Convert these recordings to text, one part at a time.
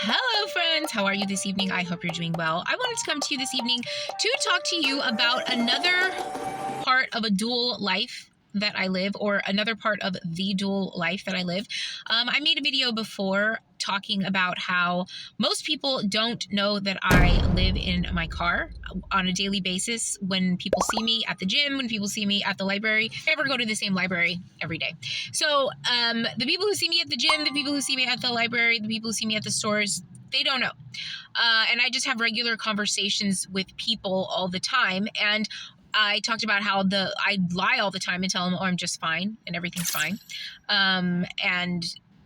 Hello, friends. How are you this evening? I hope you're doing well. I wanted to come to you this evening to talk to you about another part of a dual life that I live, or another part of the dual life that I live. I made a video before talking about how most people don't know that I live in my car on a daily basis. When people see me at the gym, when people see me at the library, I never go to the same library every day. So the people who see me at the gym, the people who see me at the library, the people who see me at the stores, they don't know. And I just have regular conversations with people all the time. And I talked about how I lie all the time and tell them, oh, I'm just fine and everything's fine.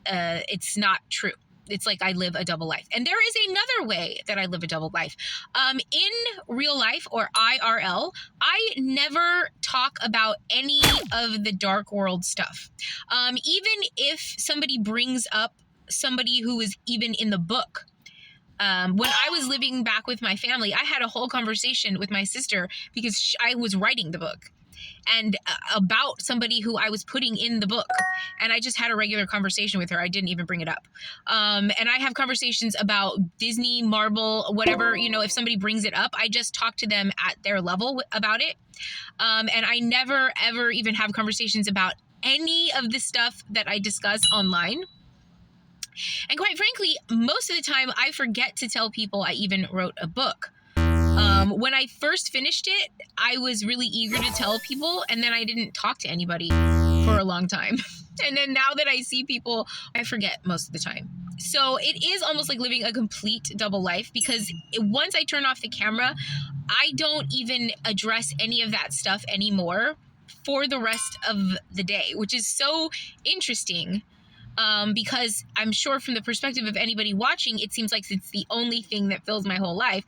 It's not true. It's like I live a double life. And there is another way that I live a double life. In real life, or IRL, I never talk about any of the dark world stuff. Even if somebody brings up somebody who is even in the book. When I was living back with my family, I had a whole conversation with my sister because I was writing the book and about somebody who I was putting in the book. And I just had a regular conversation with her. I didn't even bring it up. And I have conversations about Disney, Marvel, whatever, if somebody brings it up, I just talk to them at their level about it. And I never, ever even have conversations about any of the stuff that I discuss online. And quite frankly, most of the time I forget to tell people I even wrote a book. When I first finished it, I was really eager to tell people, and then I didn't talk to anybody for a long time. And then now that I see people, I forget most of the time. So it is almost like living a complete double life, because once I turn off the camera, I don't even address any of that stuff anymore for the rest of the day, which is so interesting. Because I'm sure from the perspective of anybody watching, it seems like it's the only thing that fills my whole life.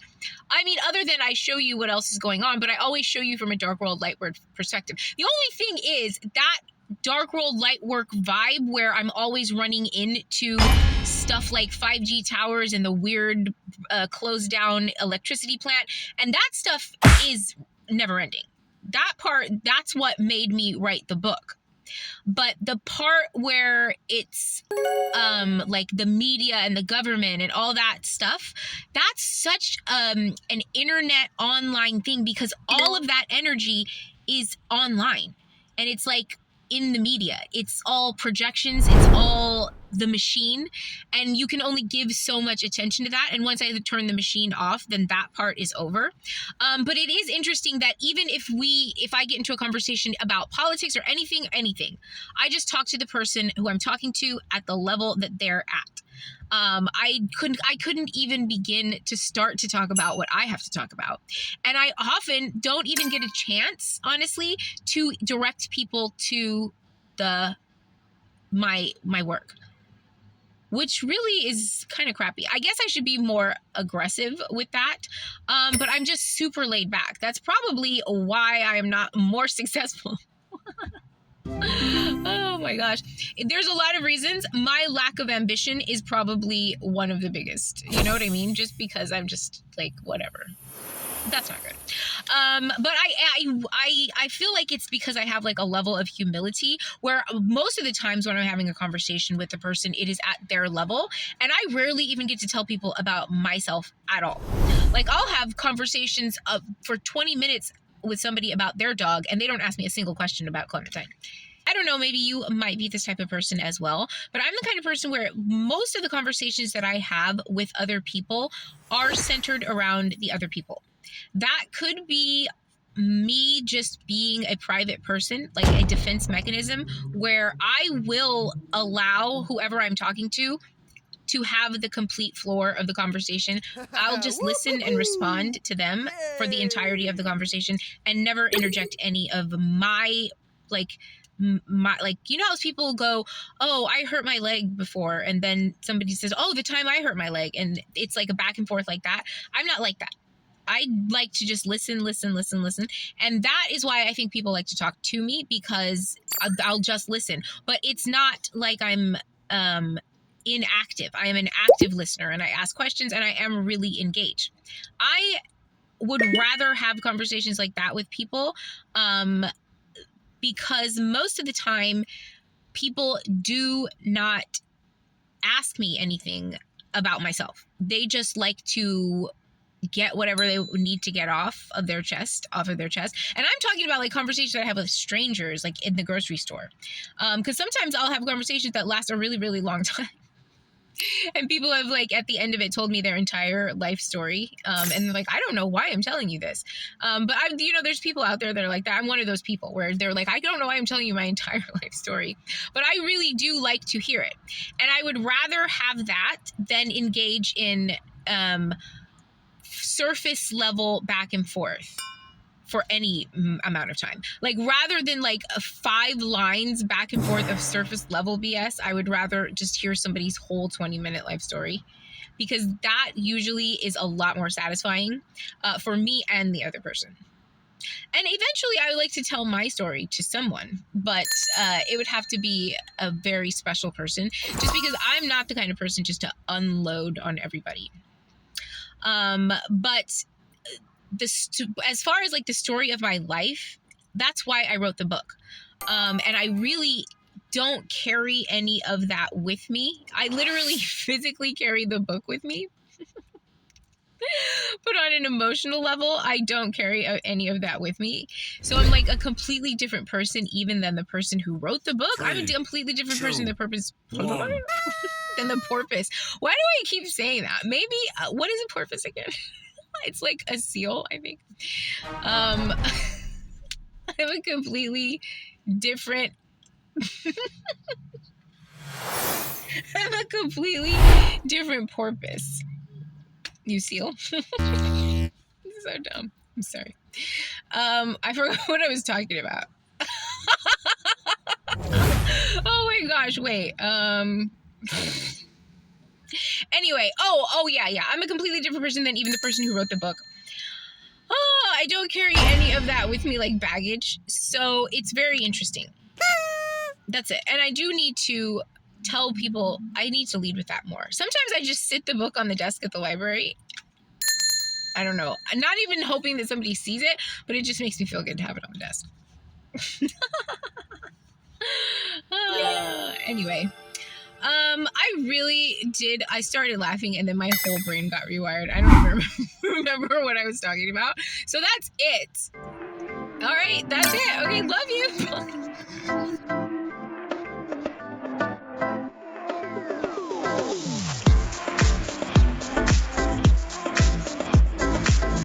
I mean, other than I show you what else is going on, but I always show you from a dark world, light world perspective. The only thing is that dark world, light work vibe where I'm always running into stuff like 5G towers and the weird closed down electricity plant. And that stuff is never ending. That part, that's what made me write the book. But the part where it's like the media and the government and all that stuff, that's such an internet online thing, because all of that energy is online and it's like in the media. It's all projections, it's all the machine, and you can only give so much attention to that. And once I turn the machine off, then that part is over. But it is interesting that even if I get into a conversation about politics or anything, I just talk to the person who I'm talking to at the level that they're at. I couldn't even begin to start to talk about what I have to talk about. And I often don't even get a chance, honestly, to direct people to my work, which really is kind of crappy. I guess I should be more aggressive with that. But I'm just super laid back. That's probably why I am not more successful. Oh my gosh. There's a lot of reasons. My lack of ambition is probably one of the biggest. You know what I mean? Just because I'm just like, whatever. That's not good. But I feel like it's because I have like a level of humility where most of the times when I'm having a conversation with the person, it is at their level. And I rarely even get to tell people about myself at all. Like I'll have conversations for 20 minutes with somebody about their dog, and they don't ask me a single question about Clementine. I don't know, maybe you might be this type of person as well, but I'm the kind of person where most of the conversations that I have with other people are centered around the other people. That could be me just being a private person, like a defense mechanism where I will allow whoever I'm talking to have the complete floor of the conversation. I'll just listen and respond to them for the entirety of the conversation and never interject any of my how people go, oh, I hurt my leg before, and then somebody says, oh, the time I hurt my leg, and it's like a back and forth like that. I'm not like that. I like to just listen. And that is why I think people like to talk to me, because I'll just listen. But it's not like I'm inactive. I am an active listener, and I ask questions, and I am really engaged. I would rather have conversations like that with people, because most of the time people do not ask me anything about myself. They just like to get whatever they need to get off of their chest. And I'm talking about like conversations that I have with strangers, like in the grocery store. Because sometimes I'll have conversations that last a really, really long time. And people have like at the end of it told me their entire life story. And they're like, I don't know why I'm telling you this. But there's people out there that are like that. I'm one of those people where they're like, I don't know why I'm telling you my entire life story, but I really do like to hear it. And I would rather have that than engage in surface level back and forth for any amount of time. Like rather than like 5 lines back and forth of surface level BS, I would rather just hear somebody's whole 20-minute life story, because that usually is a lot more satisfying for me and the other person. And eventually I would like to tell my story to someone, but it would have to be a very special person, just because I'm not the kind of person just to unload on everybody. But as far as like the story of my life, that's why I wrote the book. And I really don't carry any of that with me. I literally physically carry the book with me. But on an emotional level, I don't carry any of that with me. So I'm like a completely different person even than the person who wrote the book. I'm a completely different person than the porpoise. Why do I keep saying that? Maybe, what is a porpoise again? It's like a seal, I think. I'm a completely different... I'm a completely different porpoise. You seal? So dumb. I'm sorry. I forgot what I was talking about. Oh my gosh, wait. Anyway, yeah. I'm a completely different person than even the person who wrote the book. Oh, I don't carry any of that with me like baggage. So it's very interesting. That's it. And I do need to tell people I need to lead with that more. Sometimes I just sit the book on the desk at the library. I don't know. I'm not even hoping that somebody sees it, but it just makes me feel good to have it on the desk. Anyway. I started laughing and then my whole brain got rewired. I don't even remember what I was talking about. So that's it. All right, that's it. Okay, love you.